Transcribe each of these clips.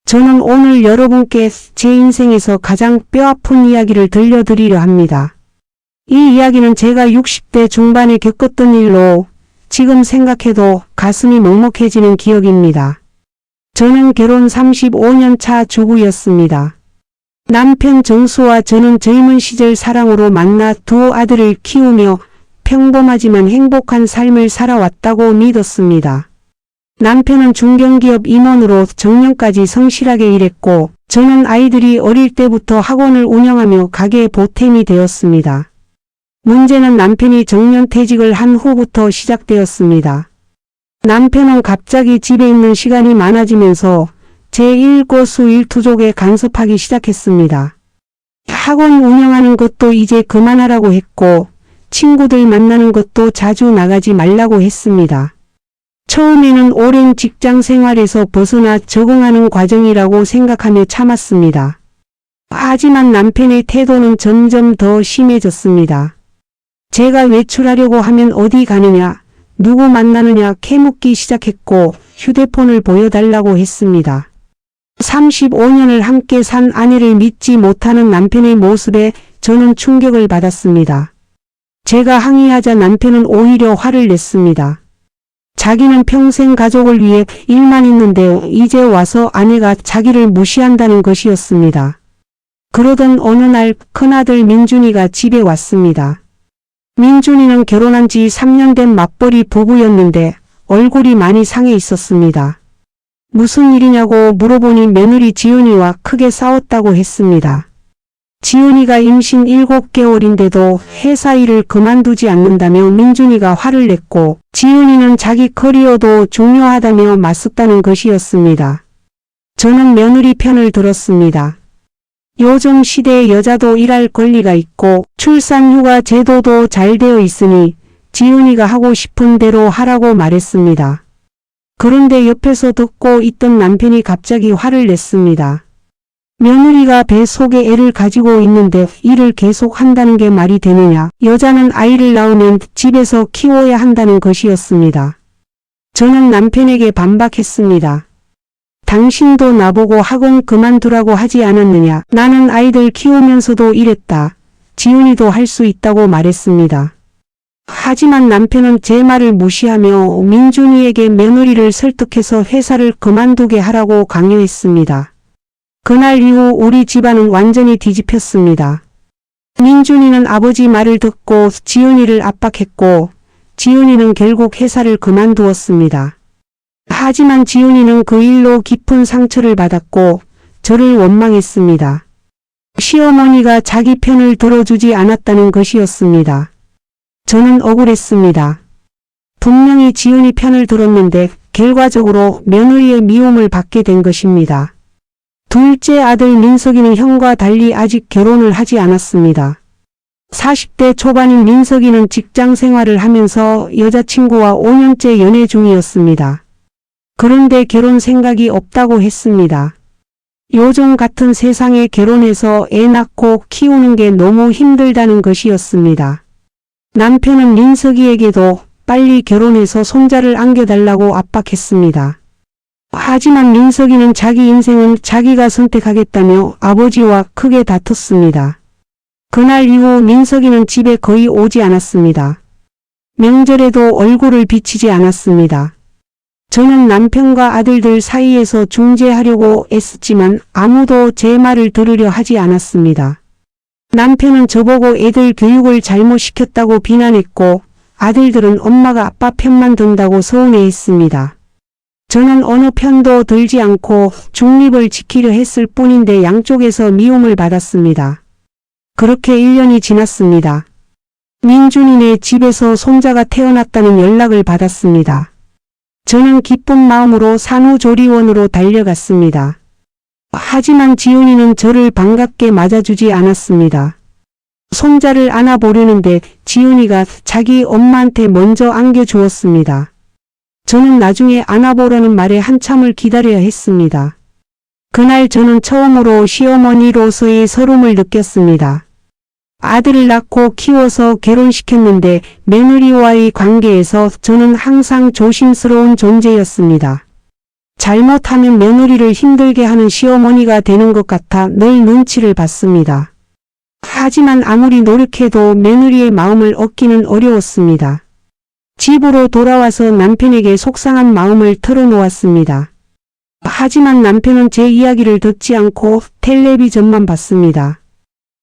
저는 오늘 여러분께 제 인생에서 가장 뼈아픈 이야기를 들려드리려 합니다. 이 이야기는 제가 60대 중반에 겪었던 일로 지금 생각해도 가슴이 먹먹해지는 기억입니다. 저는 결혼 35년 차 주부였습니다. 남편 정수와 저는 젊은 시절 사랑으로 만나 두 아들을 키우며 평범하지만 행복한 삶을 살아왔다고 믿었습니다. 남편은 중견기업 임원으로 정년까지 성실하게 일했고 저는 아이들이 어릴 때부터 학원을 운영하며 가게의 보탬이 되었습니다. 문제는 남편이 정년퇴직을 한 후부터 시작되었습니다. 남편은 갑자기 집에 있는 시간이 많아지면서 제 일거수일투족에 간섭하기 시작했습니다. 학원 운영하는 것도 이제 그만하라고 했고 친구들 만나는 것도 자주 나가지 말라고 했습니다. 처음에는 오랜 직장 생활에서 벗어나 적응하는 과정이라고 생각하며 참았습니다. 하지만 남편의 태도는 점점 더 심해졌습니다. 제가 외출하려고 하면 어디 가느냐, 누구 만나느냐 캐묻기 시작했고 휴대폰을 보여달라고 했습니다. 35년을 함께 산 아내를 믿지 못하는 남편의 모습에 저는 충격을 받았습니다. 제가 항의하자 남편은 오히려 화를 냈습니다. 자기는 평생 가족을 위해 일만 했는데 이제 와서 아내가 자기를 무시한다는 것이었습니다. 그러던 어느 날 큰아들 민준이가 집에 왔습니다. 민준이는 결혼한 지 3년 된 맞벌이 부부였는데 얼굴이 많이 상해 있었습니다. 무슨 일이냐고 물어보니 며느리 지은이와 크게 싸웠다고 했습니다. 지은이가 임신 7개월인데도 회사 일을 그만두지 않는다며 민준이가 화를 냈고 지은이는 자기 커리어도 중요하다며 맞섰다는 것이었습니다. 저는 며느리 편을 들었습니다. 요즘 시대에 여자도 일할 권리가 있고 출산휴가 제도도 잘 되어 있으니 지은이가 하고 싶은 대로 하라고 말했습니다. 그런데 옆에서 듣고 있던 남편이 갑자기 화를 냈습니다. 며느리가 배 속에 애를 가지고 있는데 일을 계속 한다는 게 말이 되느냐. 여자는 아이를 낳으면 집에서 키워야 한다는 것이었습니다. 저는 남편에게 반박했습니다. 당신도 나보고 학원 그만두라고 하지 않았느냐. 나는 아이들 키우면서도 일했다. 지은이도 할 수 있다고 말했습니다. 하지만 남편은 제 말을 무시하며 민준이에게 며느리를 설득해서 회사를 그만두게 하라고 강요했습니다. 그날 이후 우리 집안은 완전히 뒤집혔습니다. 민준이는 아버지 말을 듣고 지은이를 압박했고 지은이는 결국 회사를 그만두었습니다. 하지만 지은이는 그 일로 깊은 상처를 받았고 저를 원망했습니다. 시어머니가 자기 편을 들어주지 않았다는 것이었습니다. 저는 억울했습니다. 분명히 지은이 편을 들었는데 결과적으로 며느리의 미움을 받게 된 것입니다. 둘째 아들 민석이는 형과 달리 아직 결혼을 하지 않았습니다. 40대 초반인 민석이는 직장 생활을 하면서 여자친구와 5년째 연애 중이었습니다. 그런데 결혼 생각이 없다고 했습니다. 요즘 같은 세상에 결혼해서 애 낳고 키우는 게 너무 힘들다는 것이었습니다. 남편은 민석이에게도 빨리 결혼해서 손자를 안겨달라고 압박했습니다. 하지만 민석이는 자기 인생은 자기가 선택하겠다며 아버지와 크게 다퉜습니다. 그날 이후 민석이는 집에 거의 오지 않았습니다. 명절에도 얼굴을 비치지 않았습니다. 저는 남편과 아들들 사이에서 중재하려고 애썼지만 아무도 제 말을 들으려 하지 않았습니다. 남편은 저보고 애들 교육을 잘못 시켰다고 비난했고 아들들은 엄마가 아빠 편만 든다고 서운해했습니다. 저는 어느 편도 들지 않고 중립을 지키려 했을 뿐인데 양쪽에서 미움을 받았습니다. 그렇게 1년이 지났습니다. 민준이네 집에서 손자가 태어났다는 연락을 받았습니다. 저는 기쁜 마음으로 산후조리원으로 달려갔습니다. 하지만 지은이는 저를 반갑게 맞아주지 않았습니다. 손자를 안아보려는데 지은이가 자기 엄마한테 먼저 안겨주었습니다. 저는 나중에 안아보라는 말에 한참을 기다려야 했습니다. 그날 저는 처음으로 시어머니로서의 서름을 느꼈습니다. 아들을 낳고 키워서 결혼시켰는데 며느리와의 관계에서 저는 항상 조심스러운 존재였습니다. 잘못하면 며느리를 힘들게 하는 시어머니가 되는 것 같아 늘 눈치를 봤습니다. 하지만 아무리 노력해도 며느리의 마음을 얻기는 어려웠습니다. 집으로 돌아와서 남편에게 속상한 마음을 털어놓았습니다. 하지만 남편은 제 이야기를 듣지 않고 텔레비전만 봤습니다.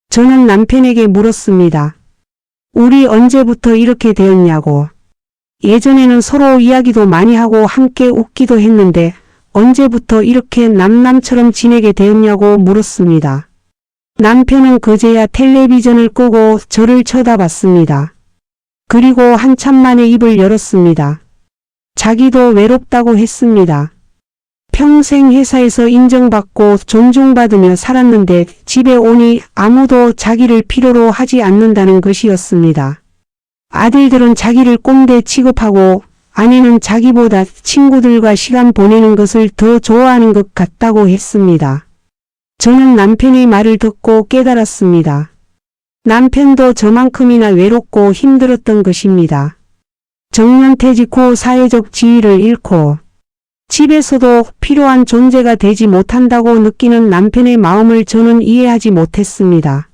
저는 남편에게 물었습니다. 우리 언제부터 이렇게 되었냐고. 예전에는 서로 이야기도 많이 하고 함께 웃기도 했는데 언제부터 이렇게 남남처럼 지내게 되었냐고 물었습니다. 남편은 그제야 텔레비전을 끄고 저를 쳐다봤습니다. 그리고 한참 만에 입을 열었습니다. 자기도 외롭다고 했습니다. 평생 회사에서 인정받고 존중받으며 살았는데 집에 오니 아무도 자기를 필요로 하지 않는다는 것이었습니다. 아들들은 자기를 꼰대 취급하고 아내는 자기보다 친구들과 시간 보내는 것을 더 좋아하는 것 같다고 했습니다. 저는 남편의 말을 듣고 깨달았습니다. 남편도 저만큼이나 외롭고 힘들었던 것입니다. 정년퇴직 후 사회적 지위를 잃고 집에서도 필요한 존재가 되지 못한다고 느끼는 남편의 마음을 저는 이해하지 못했습니다.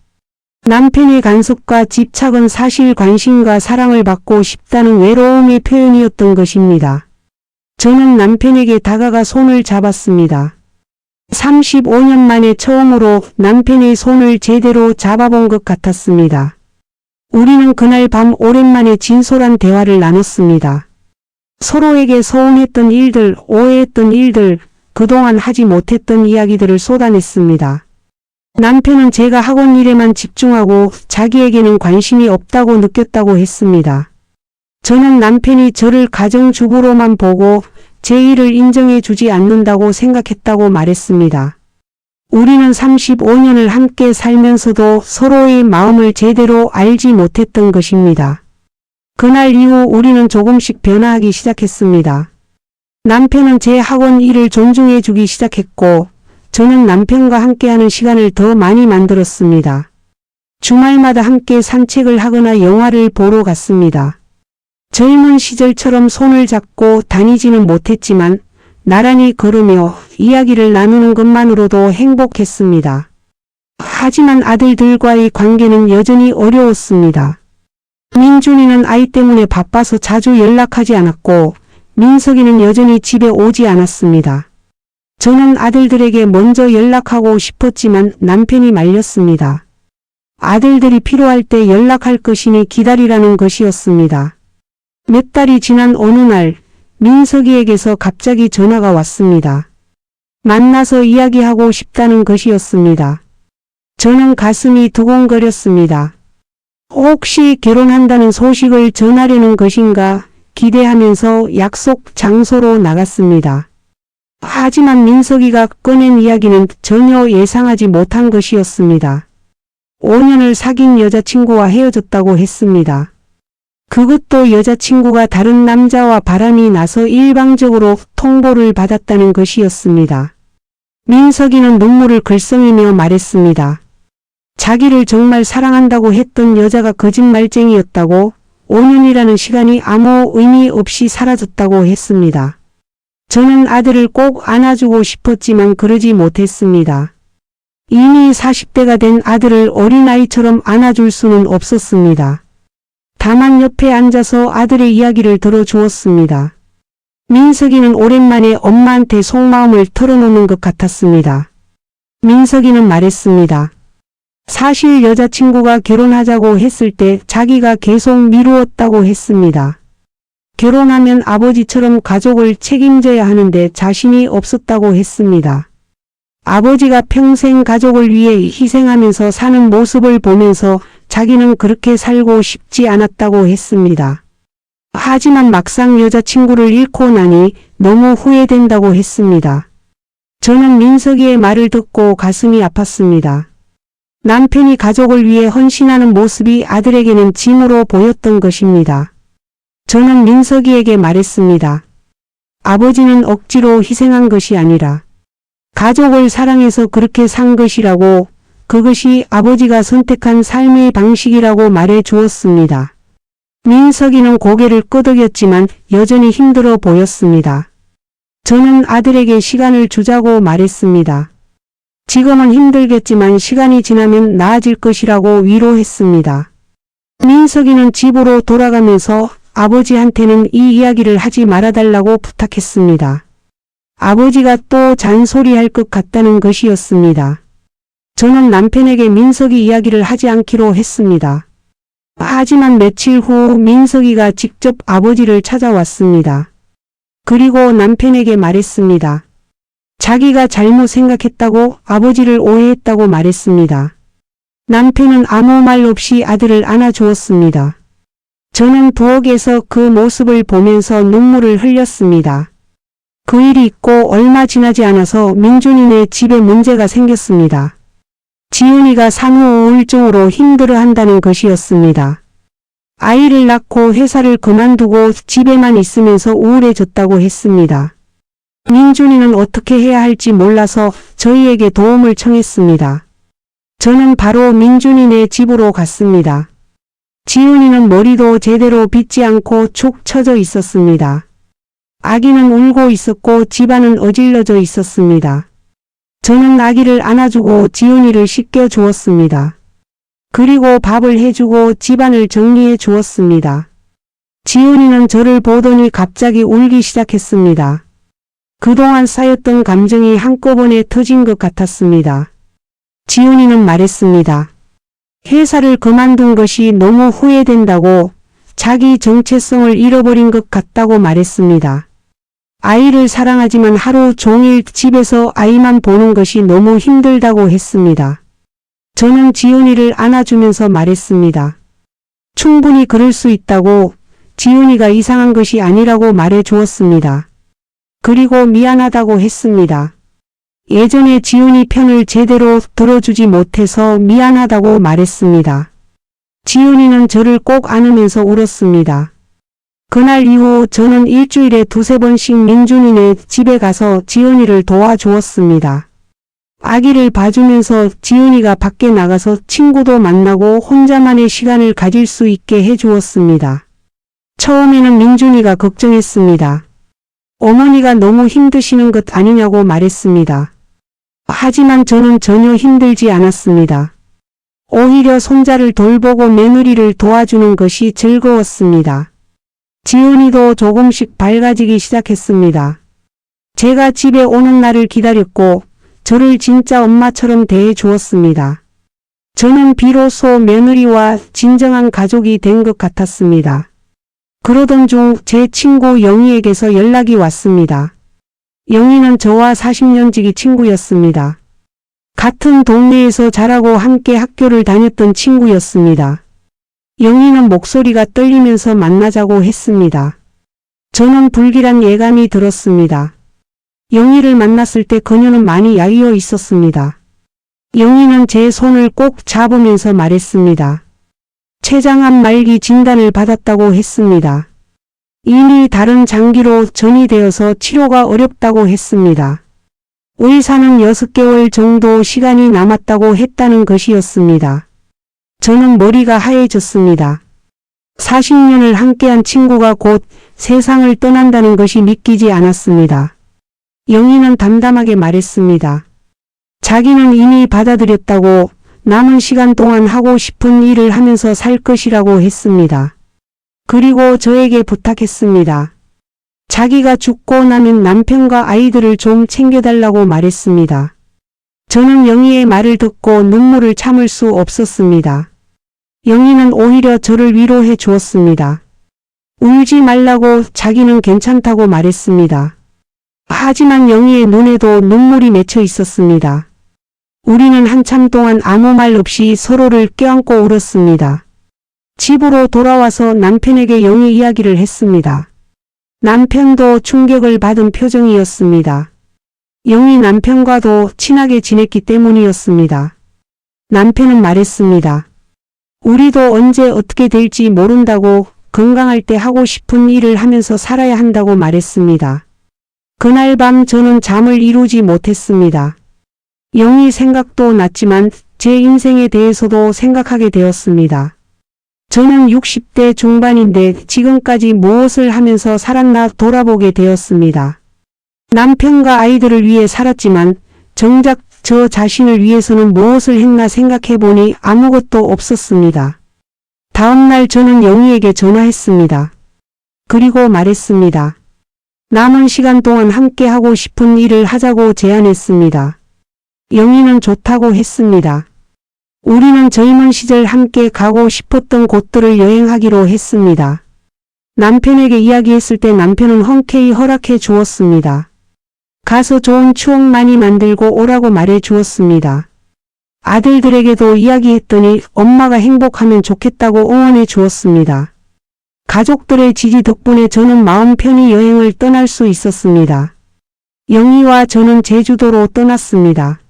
남편의 간섭과 집착은 사실 관심과 사랑을 받고 싶다는 외로움의 표현이었던 것입니다. 저는 남편에게 다가가 손을 잡았습니다. 35년 만에 처음으로 남편의 손을 제대로 잡아본 것 같았습니다. 우리는 그날 밤 오랜만에 진솔한 대화를 나눴습니다. 서로에게 서운했던 일들, 오해했던 일들, 그동안 하지 못했던 이야기들을 쏟아냈습니다. 남편은 제가 학원 일에만 집중하고 자기에게는 관심이 없다고 느꼈다고 했습니다. 저는 남편이 저를 가정주부로만 보고 제 일을 인정해 주지 않는다고 생각했다고 말했습니다. 우리는 35년을 함께 살면서도 서로의 마음을 제대로 알지 못했던 것입니다. 그날 이후 우리는 조금씩 변화하기 시작했습니다. 남편은 제 학원 일을 존중해 주기 시작했고 저는 남편과 함께하는 시간을 더 많이 만들었습니다. 주말마다 함께 산책을 하거나 영화를 보러 갔습니다. 젊은 시절처럼 손을 잡고 다니지는 못했지만 나란히 걸으며 이야기를 나누는 것만으로도 행복했습니다. 하지만 아들들과의 관계는 여전히 어려웠습니다. 민준이는 아이 때문에 바빠서 자주 연락하지 않았고 민석이는 여전히 집에 오지 않았습니다. 저는 아들들에게 먼저 연락하고 싶었지만 남편이 말렸습니다. 아들들이 필요할 때 연락할 것이니 기다리라는 것이었습니다. 몇 달이 지난 어느 날 민석이에게서 갑자기 전화가 왔습니다. 만나서 이야기하고 싶다는 것이었습니다. 저는 가슴이 두근거렸습니다. 혹시 결혼한다는 소식을 전하려는 것인가 기대하면서 약속 장소로 나갔습니다. 하지만 민석이가 꺼낸 이야기는 전혀 예상하지 못한 것이었습니다. 5년을 사귄 여자친구와 헤어졌다고 했습니다. 그것도 여자친구가 다른 남자와 바람이 나서 일방적으로 통보를 받았다는 것이었습니다. 민석이는 눈물을 글썽이며 말했습니다. 자기를 정말 사랑한다고 했던 여자가 거짓말쟁이였다고 5년이라는 시간이 아무 의미 없이 사라졌다고 했습니다. 저는 아들을 꼭 안아주고 싶었지만 그러지 못했습니다. 이미 40대가 된 아들을 어린아이처럼 안아줄 수는 없었습니다. 다만 옆에 앉아서 아들의 이야기를 들어주었습니다. 민석이는 오랜만에 엄마한테 속마음을 털어놓는 것 같았습니다. 민석이는 말했습니다. 사실 여자친구가 결혼하자고 했을 때 자기가 계속 미루었다고 했습니다. 결혼하면 아버지처럼 가족을 책임져야 하는데 자신이 없었다고 했습니다. 아버지가 평생 가족을 위해 희생하면서 사는 모습을 보면서 자기는 그렇게 살고 싶지 않았다고 했습니다. 하지만 막상 여자친구를 잃고 나니 너무 후회된다고 했습니다. 저는 민석이의 말을 듣고 가슴이 아팠습니다. 남편이 가족을 위해 헌신하는 모습이 아들에게는 짐으로 보였던 것입니다. 저는 민석이에게 말했습니다. 아버지는 억지로 희생한 것이 아니라 가족을 사랑해서 그렇게 산 것이라고, 그것이 아버지가 선택한 삶의 방식이라고 말해 주었습니다. 민석이는 고개를 끄덕였지만 여전히 힘들어 보였습니다. 저는 아들에게 시간을 주자고 말했습니다. 지금은 힘들겠지만 시간이 지나면 나아질 것이라고 위로했습니다. 민석이는 집으로 돌아가면서 아버지한테는 이 이야기를 하지 말아달라고 부탁했습니다. 아버지가 또 잔소리할 것 같다는 것이었습니다. 저는 남편에게 민석이 이야기를 하지 않기로 했습니다. 하지만 며칠 후 민석이가 직접 아버지를 찾아왔습니다. 그리고 남편에게 말했습니다. 자기가 잘못 생각했다고 아버지를 오해했다고 말했습니다. 남편은 아무 말 없이 아들을 안아주었습니다. 저는 부엌에서 그 모습을 보면서 눈물을 흘렸습니다. 그 일이 있고 얼마 지나지 않아서 민준이네 집에 문제가 생겼습니다. 지은이가 산후 우울증으로 힘들어한다는 것이었습니다. 아이를 낳고 회사를 그만두고 집에만 있으면서 우울해졌다고 했습니다. 민준이는 어떻게 해야 할지 몰라서 저희에게 도움을 청했습니다. 저는 바로 민준이네 집으로 갔습니다. 지은이는 머리도 제대로 빗지 않고 축 처져 있었습니다. 아기는 울고 있었고 집안은 어질러져 있었습니다. 저는 아기를 안아주고 지은이를 씻겨 주었습니다. 그리고 밥을 해주고 집안을 정리해 주었습니다. 지은이는 저를 보더니 갑자기 울기 시작했습니다. 그동안 쌓였던 감정이 한꺼번에 터진 것 같았습니다. 지은이는 말했습니다. 회사를 그만둔 것이 너무 후회된다고, 자기 정체성을 잃어버린 것 같다고 말했습니다. 아이를 사랑하지만 하루 종일 집에서 아이만 보는 것이 너무 힘들다고 했습니다. 저는 지은이를 안아주면서 말했습니다. 충분히 그럴 수 있다고, 지은이가 이상한 것이 아니라고 말해 주었습니다. 그리고 미안하다고 했습니다. 예전에 지은이 편을 제대로 들어주지 못해서 미안하다고 말했습니다. 지은이는 저를 꼭 안으면서 울었습니다. 그날 이후 저는 일주일에 2~3번씩 민준이네 집에 가서 지은이를 도와주었습니다. 아기를 봐주면서 지은이가 밖에 나가서 친구도 만나고 혼자만의 시간을 가질 수 있게 해주었습니다. 처음에는 민준이가 걱정했습니다. 어머니가 너무 힘드시는 것 아니냐고 말했습니다. 하지만 저는 전혀 힘들지 않았습니다. 오히려 손자를 돌보고 며느리를 도와주는 것이 즐거웠습니다. 지은이도 조금씩 밝아지기 시작했습니다. 제가 집에 오는 날을 기다렸고 저를 진짜 엄마처럼 대해 주었습니다. 저는 비로소 며느리와 진정한 가족이 된 것 같았습니다. 그러던 중 제 친구 영희에게서 연락이 왔습니다. 영희는 저와 40년 지기 친구였습니다. 같은 동네에서 자라고 함께 학교를 다녔던 친구였습니다. 영희는 목소리가 떨리면서 만나자고 했습니다. 저는 불길한 예감이 들었습니다. 영희를 만났을 때 그녀는 많이 야위어 있었습니다. 영희는 제 손을 꼭 잡으면서 말했습니다. 췌장암 말기 진단을 받았다고 했습니다. 이미 다른 장기로 전이되어서 치료가 어렵다고 했습니다. 의사는 6개월 정도 시간이 남았다고 했다는 것이었습니다. 저는 머리가 하얘졌습니다. 40년을 함께한 친구가 곧 세상을 떠난다는 것이 믿기지 않았습니다. 영희는 담담하게 말했습니다. 자기는 이미 받아들였다고, 남은 시간 동안 하고 싶은 일을 하면서 살 것이라고 했습니다. 그리고 저에게 부탁했습니다. 자기가 죽고 나면 남편과 아이들을 좀 챙겨달라고 말했습니다. 저는 영희의 말을 듣고 눈물을 참을 수 없었습니다. 영희는 오히려 저를 위로해 주었습니다. 울지 말라고, 자기는 괜찮다고 말했습니다. 하지만 영희의 눈에도 눈물이 맺혀 있었습니다. 우리는 한참 동안 아무 말 없이 서로를 껴안고 울었습니다. 집으로 돌아와서 남편에게 영희 이야기를 했습니다. 남편도 충격을 받은 표정이었습니다. 영희 남편과도 친하게 지냈기 때문이었습니다. 남편은 말했습니다. 우리도 언제 어떻게 될지 모른다고, 건강할 때 하고 싶은 일을 하면서 살아야 한다고 말했습니다. 그날 밤 저는 잠을 이루지 못했습니다. 영희 생각도 났지만 제 인생에 대해서도 생각하게 되었습니다. 저는 60대 중반인데 지금까지 무엇을 하면서 살았나 돌아보게 되었습니다. 남편과 아이들을 위해 살았지만 정작 저 자신을 위해서는 무엇을 했나 생각해보니 아무것도 없었습니다. 다음날 저는 영희에게 전화했습니다. 그리고 말했습니다. 남은 시간 동안 함께 하고 싶은 일을 하자고 제안했습니다. 영희는 좋다고 했습니다. 우리는 젊은 시절 함께 가고 싶었던 곳들을 여행하기로 했습니다. 남편에게 이야기했을 때 남편은 흔쾌히 허락해 주었습니다. 가서 좋은 추억 많이 만들고 오라고 말해 주었습니다. 아들들에게도 이야기했더니 엄마가 행복하면 좋겠다고 응원해 주었습니다. 가족들의 지지 덕분에 저는 마음 편히 여행을 떠날 수 있었습니다. 영희와 저는 제주도로 떠났습니다.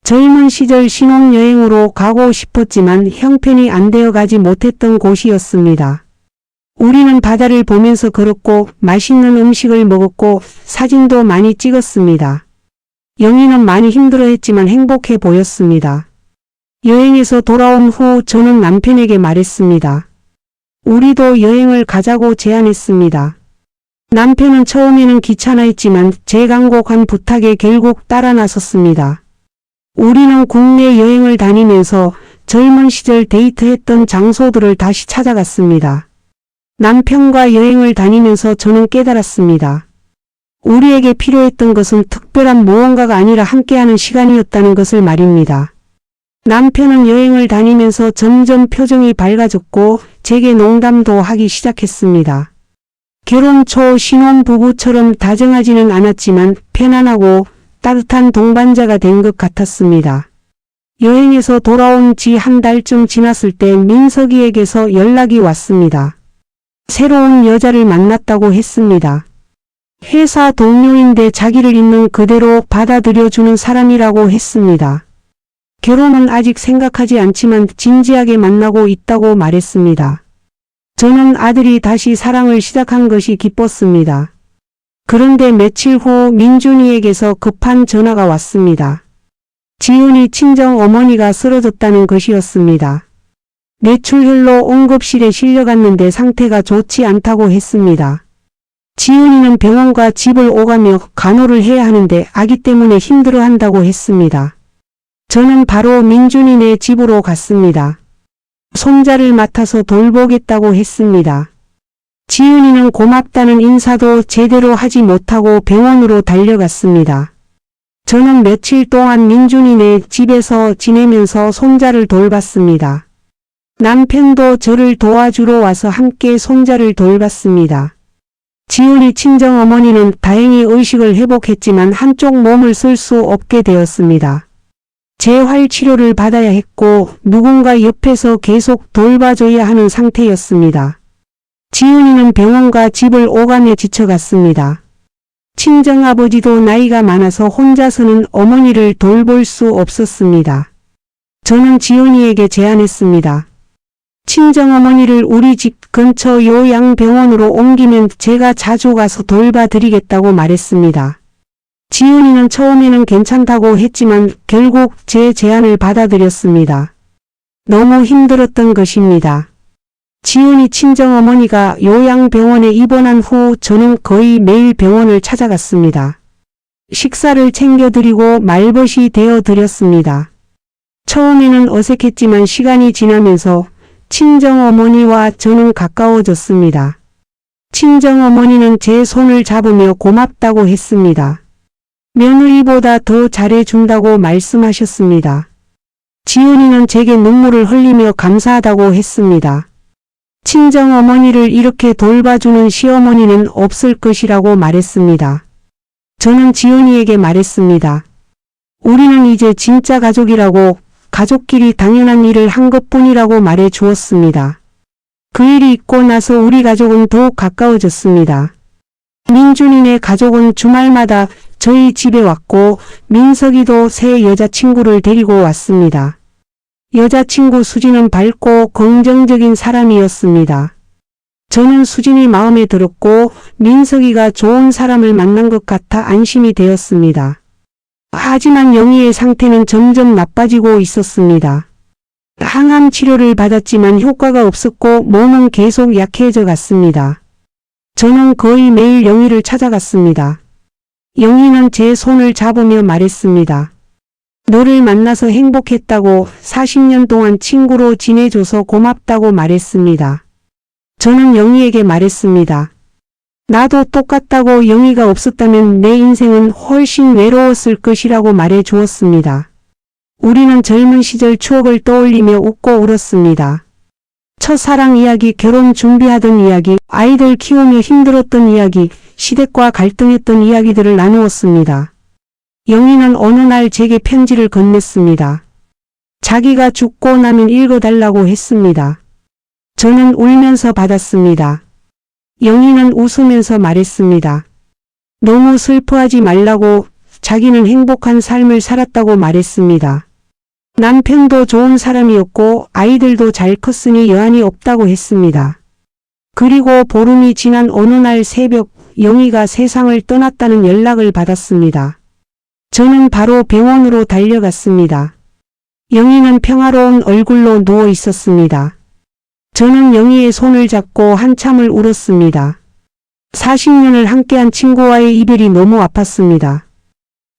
젊은 시절 신혼여행으로 가고 싶었지만 형편이 안 되어 가지 못했던 곳이었습니다. 우리는 바다를 보면서 걸었고 맛있는 음식을 먹었고 사진도 많이 찍었습니다. 영희는 많이 힘들어했지만 행복해 보였습니다. 여행에서 돌아온 후 저는 남편에게 말했습니다. 우리도 여행을 가자고 제안했습니다. 남편은 처음에는 귀찮아했지만 제 간곡한 부탁에 결국 따라 나섰습니다. 우리는 국내 여행을 다니면서 젊은 시절 데이트했던 장소들을 다시 찾아갔습니다. 남편과 여행을 다니면서 저는 깨달았습니다. 우리에게 필요했던 것은 특별한 무언가가 아니라 함께하는 시간이었다는 것을 말입니다. 남편은 여행을 다니면서 점점 표정이 밝아졌고 제게 농담도 하기 시작했습니다. 결혼 초 신혼부부처럼 다정하지는 않았지만 편안하고 따뜻한 동반자가 된 것 같았습니다. 여행에서 돌아온 지 한 달쯤 지났을 때 민석이에게서 연락이 왔습니다. 새로운 여자를 만났다고 했습니다. 회사 동료인데 자기를 있는 그대로 받아들여주는 사람이라고 했습니다. 결혼은 아직 생각하지 않지만 진지하게 만나고 있다고 말했습니다. 저는 아들이 다시 사랑을 시작한 것이 기뻤습니다. 그런데 며칠 후 민준이에게서 급한 전화가 왔습니다. 지은이 친정 어머니가 쓰러졌다는 것이었습니다. 뇌출혈로 응급실에 실려갔는데 상태가 좋지 않다고 했습니다. 지은이는 병원과 집을 오가며 간호를 해야 하는데 아기 때문에 힘들어한다고 했습니다. 저는 바로 민준이네 집으로 갔습니다. 손자를 맡아서 돌보겠다고 했습니다. 지은이는 고맙다는 인사도 제대로 하지 못하고 병원으로 달려갔습니다. 저는 며칠 동안 민준이네 집에서 지내면서 손자를 돌봤습니다. 남편도 저를 도와주러 와서 함께 손자를 돌봤습니다. 지은이 친정어머니는 다행히 의식을 회복했지만 한쪽 몸을 쓸 수 없게 되었습니다. 재활치료를 받아야 했고 누군가 옆에서 계속 돌봐줘야 하는 상태였습니다. 지은이는 병원과 집을 오가며 지쳐갔습니다. 친정아버지도 나이가 많아서 혼자서는 어머니를 돌볼 수 없었습니다. 저는 지은이에게 제안했습니다. 친정어머니를 우리 집 근처 요양병원으로 옮기면 제가 자주 가서 돌봐드리겠다고 말했습니다. 지은이는 처음에는 괜찮다고 했지만 결국 제 제안을 받아들였습니다. 너무 힘들었던 것입니다. 지은이 친정어머니가 요양병원에 입원한 후 저는 거의 매일 병원을 찾아갔습니다. 식사를 챙겨드리고 말벗이 되어드렸습니다. 처음에는 어색했지만 시간이 지나면서 친정어머니와 저는 가까워졌습니다. 친정어머니는 제 손을 잡으며 고맙다고 했습니다. 며느리보다 더 잘해준다고 말씀하셨습니다. 지은이는 제게 눈물을 흘리며 감사하다고 했습니다. 친정어머니를 이렇게 돌봐주는 시어머니는 없을 것이라고 말했습니다. 저는 지은이에게 말했습니다. 우리는 이제 진짜 가족이라고 가족끼리 당연한 일을 한 것뿐이라고 말해 주었습니다. 그 일이 있고 나서 우리 가족은 더욱 가까워졌습니다. 민준이네 가족은 주말마다 저희 집에 왔고 민석이도 새 여자친구를 데리고 왔습니다. 여자친구 수진은 밝고 긍정적인 사람이었습니다. 저는 수진이 마음에 들었고 민석이가 좋은 사람을 만난 것 같아 안심이 되었습니다. 하지만 영희의 상태는 점점 나빠지고 있었습니다. 항암 치료를 받았지만 효과가 없었고 몸은 계속 약해져 갔습니다. 저는 거의 매일 영희를 찾아갔습니다. 영희는 제 손을 잡으며 말했습니다. 너를 만나서 행복했다고 40년 동안 친구로 지내줘서 고맙다고 말했습니다. 저는 영희에게 말했습니다. 나도 똑같다고 영희가 없었다면 내 인생은 훨씬 외로웠을 것이라고 말해 주었습니다. 우리는 젊은 시절 추억을 떠올리며 웃고 울었습니다. 첫사랑 이야기, 결혼 준비하던 이야기, 아이들 키우며 힘들었던 이야기, 시댁과 갈등했던 이야기들을 나누었습니다. 영희는 어느 날 제게 편지를 건넸습니다. 자기가 죽고 나면 읽어달라고 했습니다. 저는 울면서 받았습니다. 영희는 웃으면서 말했습니다. 너무 슬퍼하지 말라고, 자기는 행복한 삶을 살았다고 말했습니다. 남편도 좋은 사람이었고 아이들도 잘 컸으니 여한이 없다고 했습니다. 그리고 보름이 지난 어느 날 새벽 영희가 세상을 떠났다는 연락을 받았습니다. 저는 바로 병원으로 달려갔습니다. 영희는 평화로운 얼굴로 누워 있었습니다. 저는 영희의 손을 잡고 한참을 울었습니다. 40년을 함께한 친구와의 이별이 너무 아팠습니다.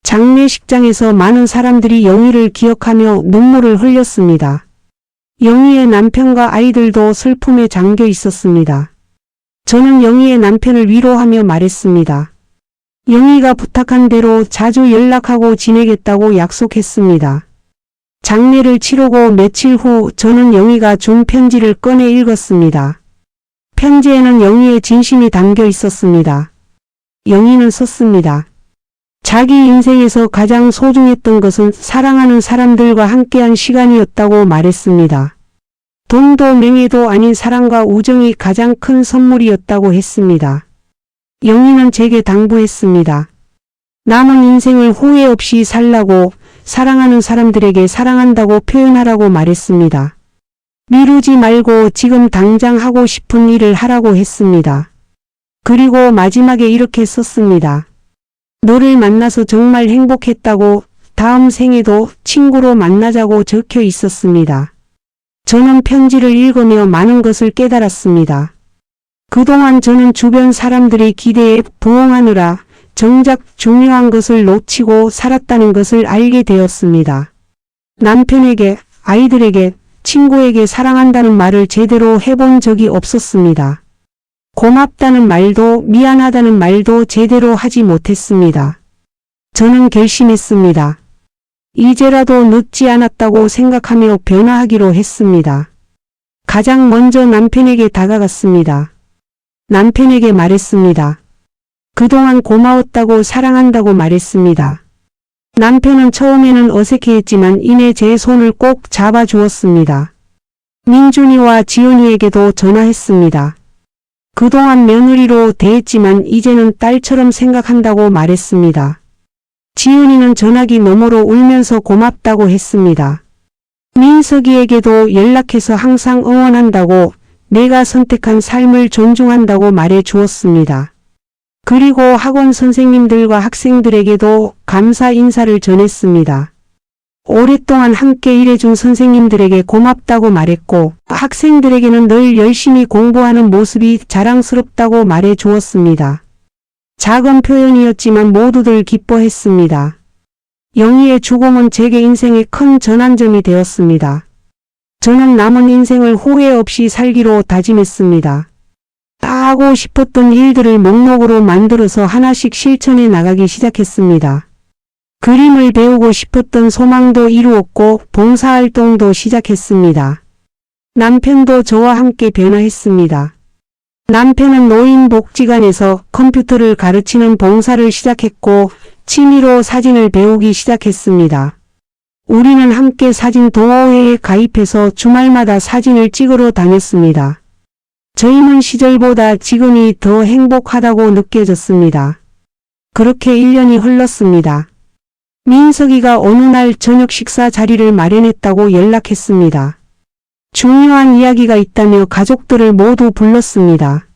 장례식장에서 많은 사람들이 영희를 기억하며 눈물을 흘렸습니다. 영희의 남편과 아이들도 슬픔에 잠겨 있었습니다. 저는 영희의 남편을 위로하며 말했습니다. 영희가 부탁한 대로 자주 연락하고 지내겠다고 약속했습니다. 장례를 치르고 며칠 후 저는 영희가 준 편지를 꺼내 읽었습니다. 편지에는 영희의 진심이 담겨 있었습니다. 영희는 썼습니다. 자기 인생에서 가장 소중했던 것은 사랑하는 사람들과 함께한 시간이었다고 말했습니다. 돈도 명예도 아닌 사랑과 우정이 가장 큰 선물이었다고 했습니다. 영희는 제게 당부했습니다. 남은 인생을 후회 없이 살라고, 사랑하는 사람들에게 사랑한다고 표현하라고 말했습니다. 미루지 말고 지금 당장 하고 싶은 일을 하라고 했습니다. 그리고 마지막에 이렇게 썼습니다. 너를 만나서 정말 행복했다고, 다음 생에도 친구로 만나자고 적혀 있었습니다. 저는 편지를 읽으며 많은 것을 깨달았습니다. 그동안 저는 주변 사람들의 기대에 부응하느라 정작 중요한 것을 놓치고 살았다는 것을 알게 되었습니다. 남편에게, 아이들에게, 친구에게 사랑한다는 말을 제대로 해본 적이 없었습니다. 고맙다는 말도 미안하다는 말도 제대로 하지 못했습니다. 저는 결심했습니다. 이제라도 늦지 않았다고 생각하며 변화하기로 했습니다. 가장 먼저 남편에게 다가갔습니다. 남편에게 말했습니다. 그동안 고마웠다고 사랑한다고 말했습니다. 남편은 처음에는 어색해했지만 이내 제 손을 꼭 잡아주었습니다. 민준이와 지은이에게도 전화했습니다. 그동안 며느리로 대했지만 이제는 딸처럼 생각한다고 말했습니다. 지은이는 전화기 너머로 울면서 고맙다고 했습니다. 민석이에게도 연락해서 항상 응원한다고, 내가 선택한 삶을 존중한다고 말해 주었습니다. 그리고 학원 선생님들과 학생들에게도 감사 인사를 전했습니다. 오랫동안 함께 일해준 선생님들에게 고맙다고 말했고, 학생들에게는 늘 열심히 공부하는 모습이 자랑스럽다고 말해 주었습니다. 작은 표현이었지만 모두들 기뻐했습니다. 영희의 죽음은 제게 인생의 큰 전환점이 되었습니다. 저는 남은 인생을 후회 없이 살기로 다짐했습니다. 다 하고 싶었던 일들을 목록으로 만들어서 하나씩 실천해 나가기 시작했습니다. 그림을 배우고 싶었던 소망도 이루었고 봉사활동도 시작했습니다. 남편도 저와 함께 변화했습니다. 남편은 노인복지관에서 컴퓨터를 가르치는 봉사를 시작했고 취미로 사진을 배우기 시작했습니다. 우리는 함께 사진 동호회에 가입해서 주말마다 사진을 찍으러 다녔습니다. 젊은 시절보다 지금이 더 행복하다고 느껴졌습니다. 그렇게 1년이 흘렀습니다. 민석이가 어느 날 저녁 식사 자리를 마련했다고 연락했습니다. 중요한 이야기가 있다며 가족들을 모두 불렀습니다.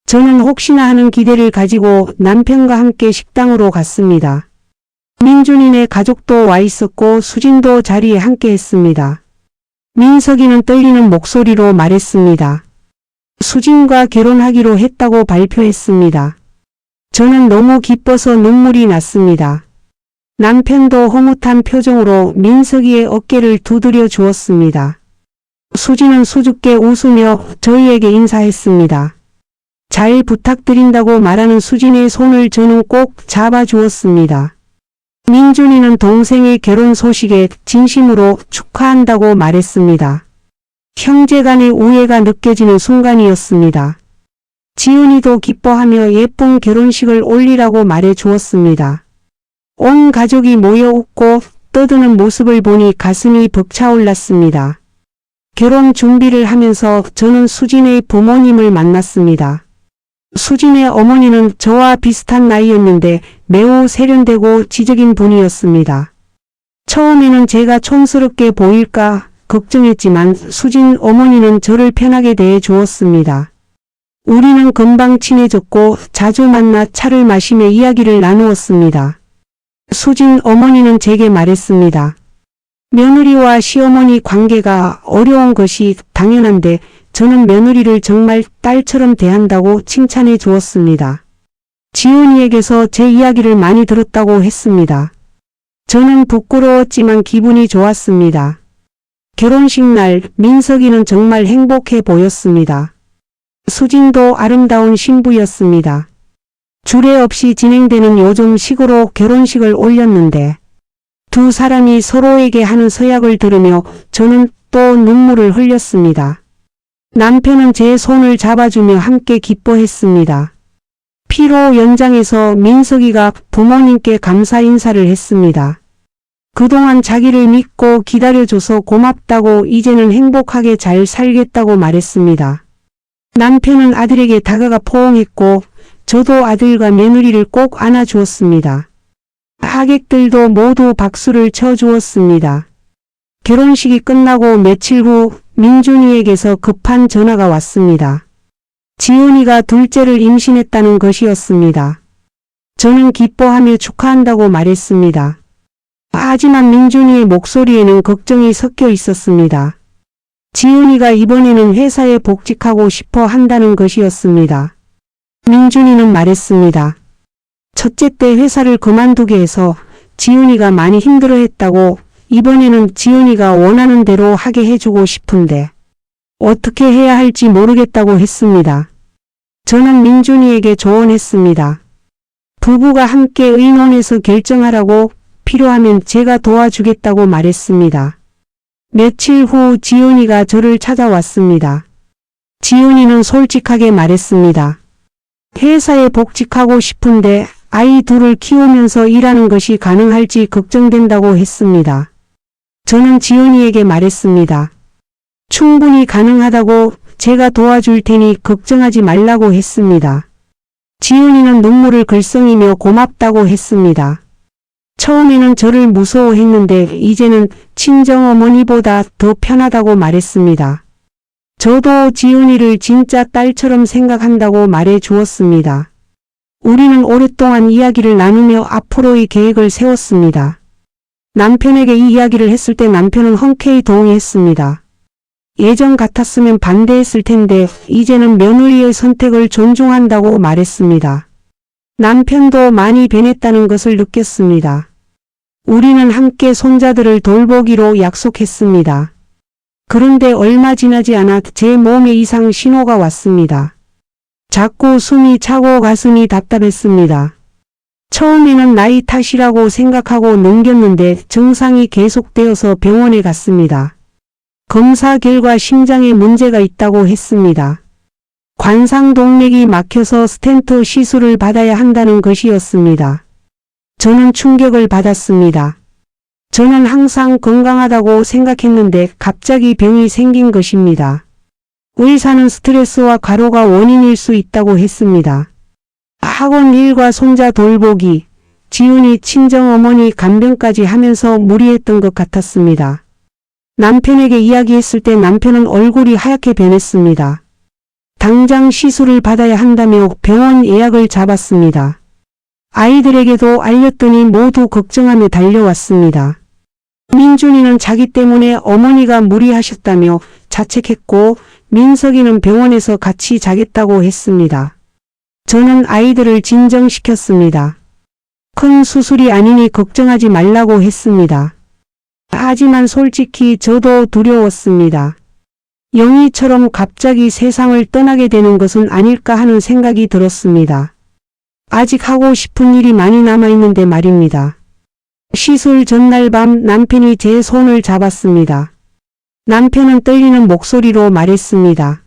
저는 혹시나 하는 기대를 가지고 남편과 함께 식당으로 갔습니다. 민준이네 가족도 와 있었고 수진도 자리에 함께 했습니다. 민석이는 떨리는 목소리로 말했습니다. 수진과 결혼하기로 했다고 발표했습니다. 저는 너무 기뻐서 눈물이 났습니다. 남편도 흐뭇한 표정으로 민석이의 어깨를 두드려 주었습니다. 수진은 수줍게 웃으며 저희에게 인사했습니다. 잘 부탁드린다고 말하는 수진의 손을 저는 꼭 잡아주었습니다. 민준이는 동생의 결혼 소식에 진심으로 축하한다고 말했습니다. 형제간의 우애가 느껴지는 순간이었습니다. 지은이도 기뻐하며 예쁜 결혼식을 올리라고 말해 주었습니다. 온 가족이 모여 웃고 떠드는 모습을 보니 가슴이 벅차올랐습니다. 결혼 준비를 하면서 저는 수진의 부모님을 만났습니다. 수진의 어머니는 저와 비슷한 나이였는데 매우 세련되고 지적인 분이었습니다. 처음에는 제가 촌스럽게 보일까 걱정했지만 수진 어머니는 저를 편하게 대해 주었습니다. 우리는 금방 친해졌고 자주 만나 차를 마시며 이야기를 나누었습니다. 수진 어머니는 제게 말했습니다. 며느리와 시어머니 관계가 어려운 것이 당연한데 저는 며느리를 정말 딸처럼 대한다고 칭찬해 주었습니다. 지은이에게서 제 이야기를 많이 들었다고 했습니다. 저는 부끄러웠지만 기분이 좋았습니다. 결혼식 날 민석이는 정말 행복해 보였습니다. 수진도 아름다운 신부였습니다. 주례 없이 진행되는 요즘 식으로 결혼식을 올렸는데 두 사람이 서로에게 하는 서약을 들으며 저는 또 눈물을 흘렸습니다. 남편은 제 손을 잡아주며 함께 기뻐했습니다. 피로 연장해서 민석이가 부모님께 감사 인사를 했습니다. 그동안 자기를 믿고 기다려줘서 고맙다고 이제는 행복하게 잘 살겠다고 말했습니다. 남편은 아들에게 다가가 포옹했고 저도 아들과 며느리를 꼭 안아주었습니다. 하객들도 모두 박수를 쳐주었습니다. 결혼식이 끝나고 며칠 후 민준이에게서 급한 전화가 왔습니다. 지은이가 둘째를 임신했다는 것이었습니다. 저는 기뻐하며 축하한다고 말했습니다. 하지만 민준이의 목소리에는 걱정이 섞여 있었습니다. 지은이가 이번에는 회사에 복직하고 싶어 한다는 것이었습니다. 민준이는 말했습니다. 첫째 때 회사를 그만두게 해서 지은이가 많이 힘들어했다고 이번에는 지은이가 원하는 대로 하게 해주고 싶은데 어떻게 해야 할지 모르겠다고 했습니다. 저는 민준이에게 조언했습니다. 부부가 함께 의논해서 결정하라고 필요하면 제가 도와주겠다고 말했습니다. 며칠 후 지은이가 저를 찾아왔습니다. 지은이는 솔직하게 말했습니다. 회사에 복직하고 싶은데 아이 둘을 키우면서 일하는 것이 가능할지 걱정된다고 했습니다. 저는 지은이에게 말했습니다. 충분히 가능하다고 제가 도와줄 테니 걱정하지 말라고 했습니다. 지은이는 눈물을 글썽이며 고맙다고 했습니다. 처음에는 저를 무서워했는데 이제는 친정어머니보다 더 편하다고 말했습니다. 저도 지은이를 진짜 딸처럼 생각한다고 말해 주었습니다. 우리는 오랫동안 이야기를 나누며 앞으로의 계획을 세웠습니다. 남편에게 이 이야기를 했을 때 남편은 흔쾌히 동의했습니다. 예전 같았으면 반대했을 텐데 이제는 며느리의 선택을 존중한다고 말했습니다. 남편도 많이 변했다는 것을 느꼈습니다. 우리는 함께 손자들을 돌보기로 약속했습니다. 그런데 얼마 지나지 않아 제 몸에 이상 신호가 왔습니다. 자꾸 숨이 차고 가슴이 답답했습니다. 처음에는 나이 탓이라고 생각하고 넘겼는데 증상이 계속되어서 병원에 갔습니다. 검사 결과 심장에 문제가 있다고 했습니다. 관상동맥이 막혀서 스텐트 시술을 받아야 한다는 것이었습니다. 저는 충격을 받았습니다. 저는 항상 건강하다고 생각했는데 갑자기 병이 생긴 것입니다. 의사는 스트레스와 과로가 원인일 수 있다고 했습니다. 학원 일과 손자 돌보기, 지은이 친정어머니 간병까지 하면서 무리했던 것 같았습니다. 남편에게 이야기했을 때 남편은 얼굴이 하얗게 변했습니다. 당장 시술을 받아야 한다며 병원 예약을 잡았습니다. 아이들에게도 알렸더니 모두 걱정하며 달려왔습니다. 민준이는 자기 때문에 어머니가 무리하셨다며 자책했고 민석이는 병원에서 같이 자겠다고 했습니다. 저는 아이들을 진정시켰습니다. 큰 수술이 아니니 걱정하지 말라고 했습니다. 하지만 솔직히 저도 두려웠습니다. 영희처럼 갑자기 세상을 떠나게 되는 것은 아닐까 하는 생각이 들었습니다. 아직 하고 싶은 일이 많이 남아있는데 말입니다. 시술 전날 밤 남편이 제 손을 잡았습니다. 남편은 떨리는 목소리로 말했습니다.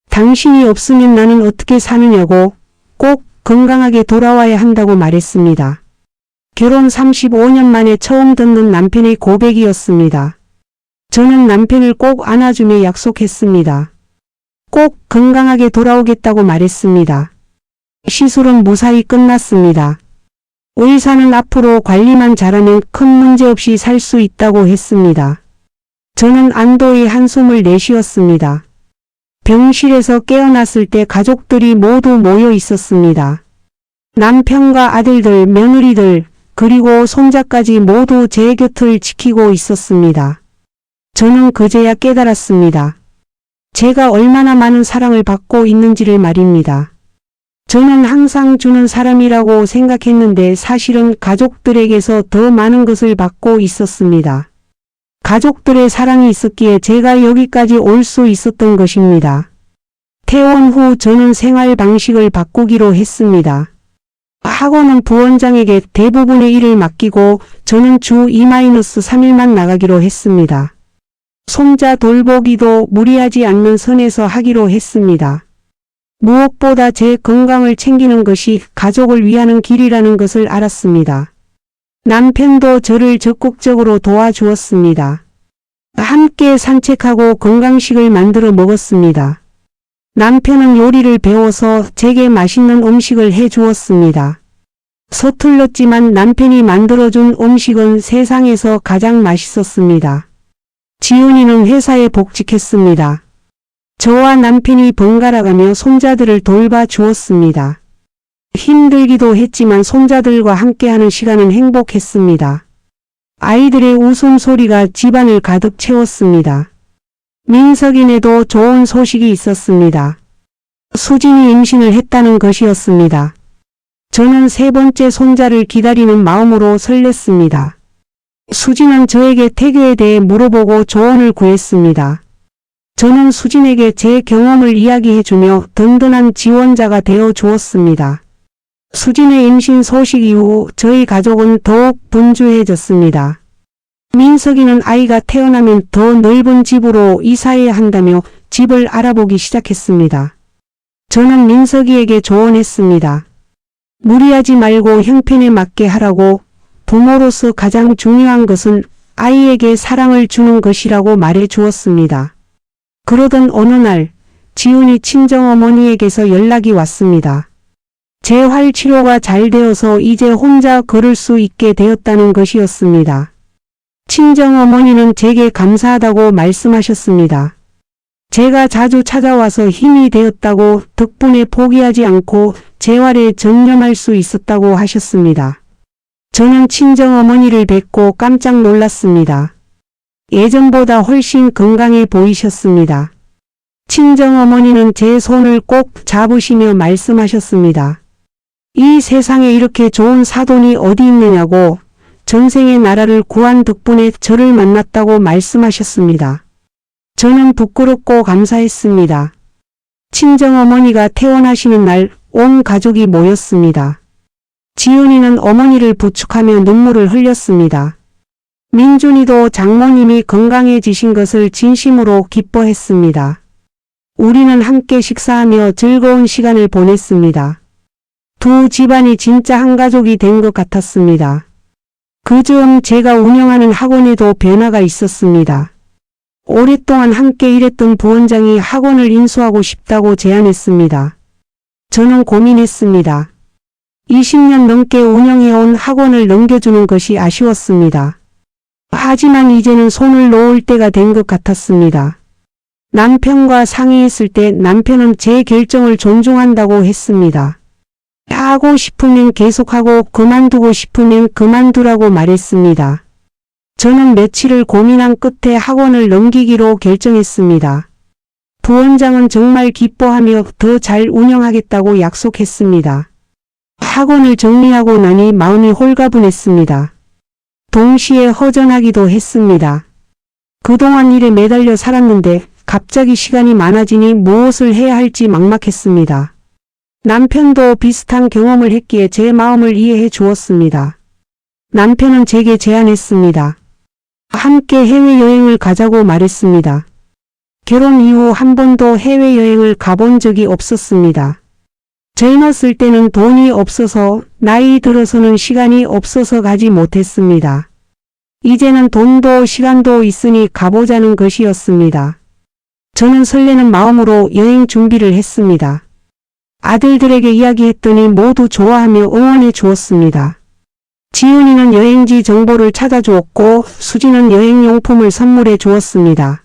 당신이 없으면 나는 어떻게 사느냐고, 꼭 건강하게 돌아와야 한다고 말했습니다. 결혼 35년 만에 처음 듣는 남편의 고백이었습니다. 저는 남편을 꼭 안아주며 약속했습니다. 꼭 건강하게 돌아오겠다고 말했습니다. 시술은 무사히 끝났습니다. 의사는 앞으로 관리만 잘하면 큰 문제 없이 살 수 있다고 했습니다. 저는 안도의 한숨을 내쉬었습니다. 병실에서 깨어났을 때 가족들이 모두 모여 있었습니다. 남편과 아들들, 며느리들, 그리고 손자까지 모두 제 곁을 지키고 있었습니다. 저는 그제야 깨달았습니다. 제가 얼마나 많은 사랑을 받고 있는지를 말입니다. 저는 항상 주는 사람이라고 생각했는데 사실은 가족들에게서 더 많은 것을 받고 있었습니다. 가족들의 사랑이 있었기에 제가 여기까지 올 수 있었던 것입니다. 퇴원 후 저는 생활 방식을 바꾸기로 했습니다. 학원은 부원장에게 대부분의 일을 맡기고 저는 주 2-3일만 나가기로 했습니다. 손자 돌보기도 무리하지 않는 선에서 하기로 했습니다. 무엇보다 제 건강을 챙기는 것이 가족을 위하는 길이라는 것을 알았습니다. 남편도 저를 적극적으로 도와주었습니다. 함께 산책하고 건강식을 만들어 먹었습니다. 남편은 요리를 배워서 제게 맛있는 음식을 해주었습니다. 서툴렀지만 남편이 만들어준 음식은 세상에서 가장 맛있었습니다. 지훈이는 회사에 복직했습니다. 저와 남편이 번갈아가며 손자들을 돌봐 주었습니다. 힘들기도 했지만 손자들과 함께하는 시간은 행복했습니다. 아이들의 웃음소리가 집안을 가득 채웠습니다. 민석이네도 좋은 소식이 있었습니다. 수진이 임신을 했다는 것이었습니다. 저는 세 번째 손자를 기다리는 마음으로 설렜습니다. 수진은 저에게 태교에 대해 물어보고 조언을 구했습니다. 저는 수진에게 제 경험을 이야기해주며 든든한 지원자가 되어 주었습니다. 수진의 임신 소식 이후 저희 가족은 더욱 분주해졌습니다. 민석이는 아이가 태어나면 더 넓은 집으로 이사해야 한다며 집을 알아보기 시작했습니다. 저는 민석이에게 조언했습니다. 무리하지 말고 형편에 맞게 하라고, 부모로서 가장 중요한 것은 아이에게 사랑을 주는 것이라고 말해 주었습니다. 그러던 어느 날 지훈이 친정어머니에게서 연락이 왔습니다. 재활 치료가 잘 되어서 이제 혼자 걸을 수 있게 되었다는 것이었습니다. 친정어머니는 제게 감사하다고 말씀하셨습니다. 제가 자주 찾아와서 힘이 되었다고, 덕분에 포기하지 않고 재활에 전념할 수 있었다고 하셨습니다. 저는 친정어머니를 뵙고 깜짝 놀랐습니다. 예전보다 훨씬 건강해 보이셨습니다. 친정어머니는 제 손을 꼭 잡으시며 말씀하셨습니다. 이 세상에 이렇게 좋은 사돈이 어디 있느냐고, 전생의 나라를 구한 덕분에 저를 만났다고 말씀하셨습니다. 저는 부끄럽고 감사했습니다. 친정어머니가 퇴원하시는 날 온 가족이 모였습니다. 지은이는 어머니를 부축하며 눈물을 흘렸습니다. 민준이도 장모님이 건강해지신 것을 진심으로 기뻐했습니다. 우리는 함께 식사하며 즐거운 시간을 보냈습니다. 두 집안이 진짜 한 가족이 된 것 같았습니다. 그즈음 제가 운영하는 학원에도 변화가 있었습니다. 오랫동안 함께 일했던 부원장이 학원을 인수하고 싶다고 제안했습니다. 저는 고민했습니다. 20년 넘게 운영해온 학원을 넘겨주는 것이 아쉬웠습니다. 하지만 이제는 손을 놓을 때가 된 것 같았습니다. 남편과 상의했을 때 남편은 제 결정을 존중한다고 했습니다. 하고 싶으면 계속하고 그만두고 싶으면 그만두라고 말했습니다. 저는 며칠을 고민한 끝에 학원을 넘기기로 결정했습니다. 부원장은 정말 기뻐하며 더 잘 운영하겠다고 약속했습니다. 학원을 정리하고 나니 마음이 홀가분했습니다. 동시에 허전하기도 했습니다. 그동안 일에 매달려 살았는데 갑자기 시간이 많아지니 무엇을 해야 할지 막막했습니다. 남편도 비슷한 경험을 했기에 제 마음을 이해해 주었습니다. 남편은 제게 제안했습니다. 함께 해외여행을 가자고 말했습니다. 결혼 이후 한 번도 해외여행을 가본 적이 없었습니다. 젊었을 때는 돈이 없어서, 나이 들어서는 시간이 없어서 가지 못했습니다. 이제는 돈도 시간도 있으니 가보자는 것이었습니다. 저는 설레는 마음으로 여행 준비를 했습니다. 아들들에게 이야기했더니 모두 좋아하며 응원해 주었습니다. 지은이는 여행지 정보를 찾아주었고 수지는 여행용품을 선물해 주었습니다.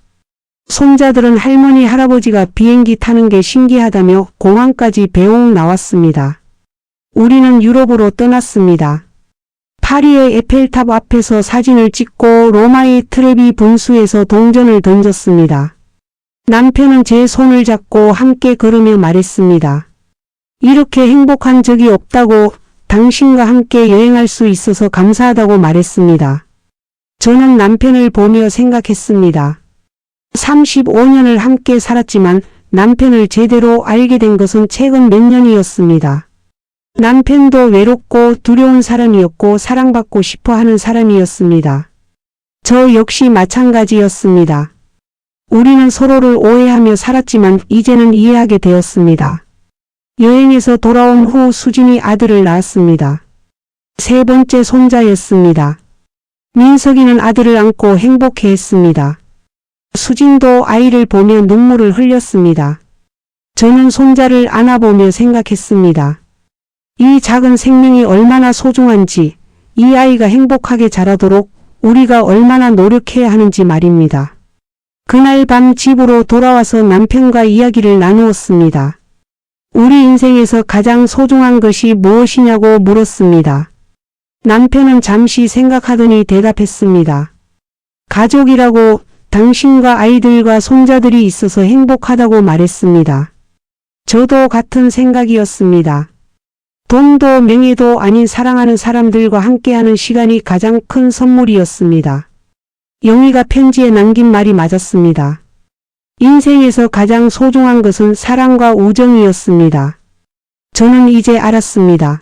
손자들은 할머니 할아버지가 비행기 타는 게 신기하다며 공항까지 배웅 나왔습니다. 우리는 유럽으로 떠났습니다. 파리의 에펠탑 앞에서 사진을 찍고 로마의 트레비 분수에서 동전을 던졌습니다. 남편은 제 손을 잡고 함께 걸으며 말했습니다. 이렇게 행복한 적이 없다고, 당신과 함께 여행할 수 있어서 감사하다고 말했습니다. 저는 남편을 보며 생각했습니다. 35년을 함께 살았지만 남편을 제대로 알게 된 것은 최근 몇 년이었습니다. 남편도 외롭고 두려운 사람이었고 사랑받고 싶어 하는 사람이었습니다. 저 역시 마찬가지였습니다. 우리는 서로를 오해하며 살았지만 이제는 이해하게 되었습니다. 여행에서 돌아온 후 수진이 아들을 낳았습니다. 세 번째 손자였습니다. 민석이는 아들을 안고 행복해했습니다. 수진도 아이를 보며 눈물을 흘렸습니다. 저는 손자를 안아보며 생각했습니다. 이 작은 생명이 얼마나 소중한지, 이 아이가 행복하게 자라도록 우리가 얼마나 노력해야 하는지 말입니다. 그날 밤 집으로 돌아와서 남편과 이야기를 나누었습니다. 우리 인생에서 가장 소중한 것이 무엇이냐고 물었습니다. 남편은 잠시 생각하더니 대답했습니다. 가족이라고, 당신과 아이들과 손자들이 있어서 행복하다고 말했습니다. 저도 같은 생각이었습니다. 돈도 명예도 아닌 사랑하는 사람들과 함께하는 시간이 가장 큰 선물이었습니다. 영희가 편지에 남긴 말이 맞았습니다. 인생에서 가장 소중한 것은 사랑과 우정이었습니다. 저는 이제 알았습니다.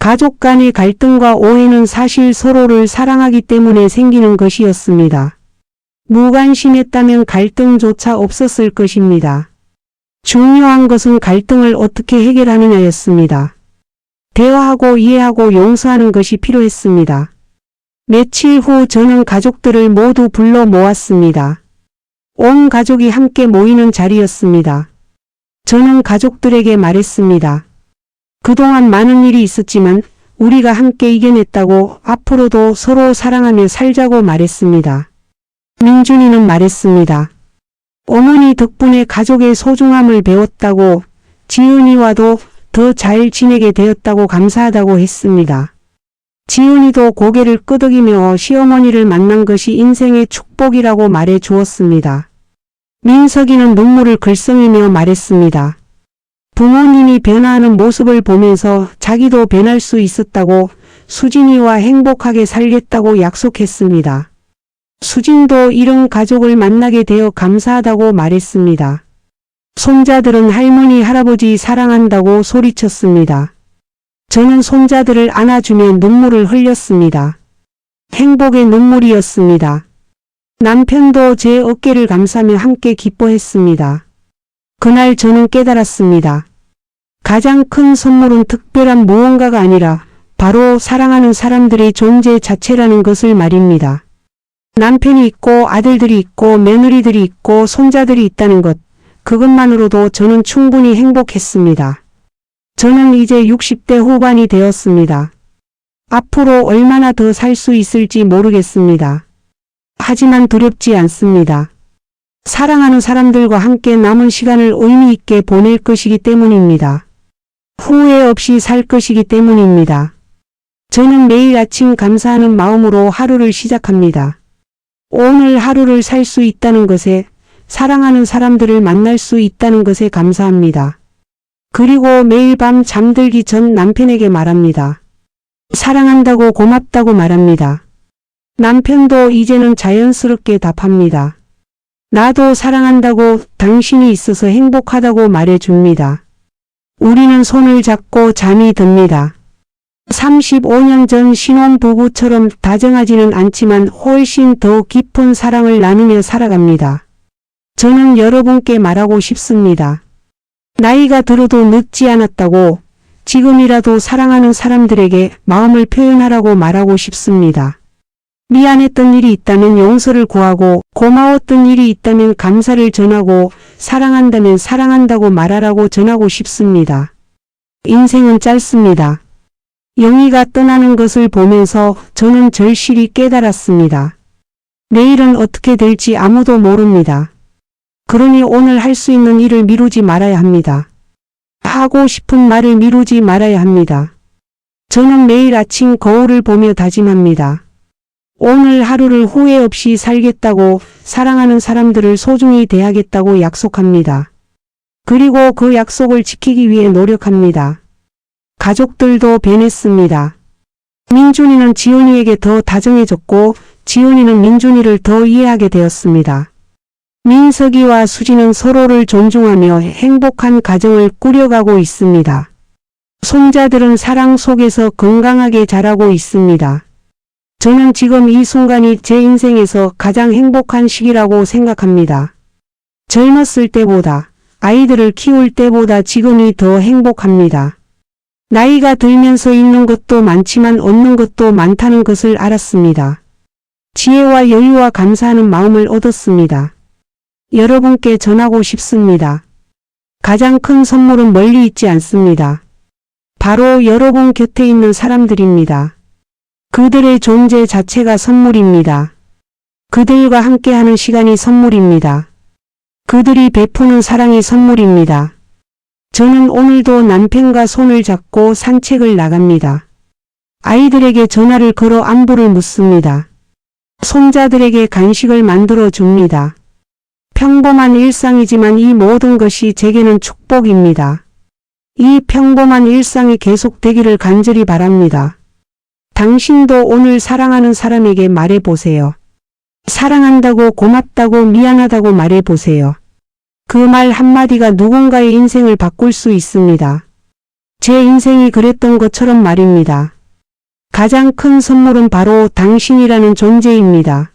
가족 간의 갈등과 오해는 사실 서로를 사랑하기 때문에 생기는 것이었습니다. 무관심했다면 갈등조차 없었을 것입니다. 중요한 것은 갈등을 어떻게 해결하느냐였습니다. 대화하고 이해하고 용서하는 것이 필요했습니다. 며칠 후 저는 가족들을 모두 불러 모았습니다. 온 가족이 함께 모이는 자리였습니다. 저는 가족들에게 말했습니다. 그동안 많은 일이 있었지만 우리가 함께 이겨냈다고, 앞으로도 서로 사랑하며 살자고 말했습니다. 민준이는 말했습니다. 어머니 덕분에 가족의 소중함을 배웠다고, 지은이와도 더 잘 지내게 되었다고 감사하다고 했습니다. 지은이도 고개를 끄덕이며 시어머니를 만난 것이 인생의 축복이라고 말해 주었습니다. 민석이는 눈물을 글썽이며 말했습니다. 부모님이 변화하는 모습을 보면서 자기도 변할 수 있었다고, 수진이와 행복하게 살겠다고 약속했습니다. 수진도 이런 가족을 만나게 되어 감사하다고 말했습니다. 손자들은 할머니 할아버지 사랑한다고 소리쳤습니다. 저는 손자들을 안아주며 눈물을 흘렸습니다. 행복의 눈물이었습니다. 남편도 제 어깨를 감싸며 함께 기뻐했습니다. 그날 저는 깨달았습니다. 가장 큰 선물은 특별한 무언가가 아니라 바로 사랑하는 사람들의 존재 자체라는 것을 말입니다. 남편이 있고 아들들이 있고 며느리들이 있고 손자들이 있다는 것, 그것만으로도 저는 충분히 행복했습니다. 저는 이제 60대 후반이 되었습니다. 앞으로 얼마나 더 살 수 있을지 모르겠습니다. 하지만 두렵지 않습니다. 사랑하는 사람들과 함께 남은 시간을 의미 있게 보낼 것이기 때문입니다. 후회 없이 살 것이기 때문입니다. 저는 매일 아침 감사하는 마음으로 하루를 시작합니다. 오늘 하루를 살 수 있다는 것에, 사랑하는 사람들을 만날 수 있다는 것에 감사합니다. 그리고 매일 밤 잠들기 전 남편에게 말합니다. 사랑한다고 고맙다고 말합니다. 남편도 이제는 자연스럽게 답합니다. 나도 사랑한다고 당신이 있어서 행복하다고 말해줍니다. 우리는 손을 잡고 잠이 듭니다. 35년 전 신혼부부처럼 다정하지는 않지만 훨씬 더 깊은 사랑을 나누며 살아갑니다. 저는 여러분께 말하고 싶습니다. 나이가 들어도 늦지 않았다고 지금이라도 사랑하는 사람들에게 마음을 표현하라고 말하고 싶습니다. 미안했던 일이 있다면 용서를 구하고 고마웠던 일이 있다면 감사를 전하고 사랑한다면 사랑한다고 말하라고 전하고 싶습니다. 인생은 짧습니다. 영희가 떠나는 것을 보면서 저는 절실히 깨달았습니다. 내일은 어떻게 될지 아무도 모릅니다. 그러니 오늘 할 수 있는 일을 미루지 말아야 합니다. 하고 싶은 말을 미루지 말아야 합니다. 저는 매일 아침 거울을 보며 다짐합니다. 오늘 하루를 후회 없이 살겠다고 사랑하는 사람들을 소중히 대하겠다고 약속합니다. 그리고 그 약속을 지키기 위해 노력합니다. 가족들도 변했습니다. 민준이는 지훈이에게 더 다정해졌고 지훈이는 민준이를 더 이해하게 되었습니다. 민석이와 수지는 서로를 존중하며 행복한 가정을 꾸려가고 있습니다. 손자들은 사랑 속에서 건강하게 자라고 있습니다. 저는 지금 이 순간이 제 인생에서 가장 행복한 시기라고 생각합니다. 젊었을 때보다, 아이들을 키울 때보다 지금이 더 행복합니다. 나이가 들면서 잃는 것도 많지만 얻는 것도 많다는 것을 알았습니다. 지혜와 여유와 감사하는 마음을 얻었습니다. 여러분께 전하고 싶습니다. 가장 큰 선물은 멀리 있지 않습니다. 바로 여러분 곁에 있는 사람들입니다. 그들의 존재 자체가 선물입니다. 그들과 함께하는 시간이 선물입니다. 그들이 베푸는 사랑이 선물입니다. 저는 오늘도 남편과 손을 잡고 산책을 나갑니다. 아이들에게 전화를 걸어 안부를 묻습니다. 손자들에게 간식을 만들어 줍니다. 평범한 일상이지만 이 모든 것이 제게는 축복입니다. 이 평범한 일상이 계속되기를 간절히 바랍니다. 당신도 오늘 사랑하는 사람에게 말해보세요. 사랑한다고 고맙다고 미안하다고 말해보세요. 그 말 한마디가 누군가의 인생을 바꿀 수 있습니다. 제 인생이 그랬던 것처럼 말입니다. 가장 큰 선물은 바로 당신이라는 존재입니다.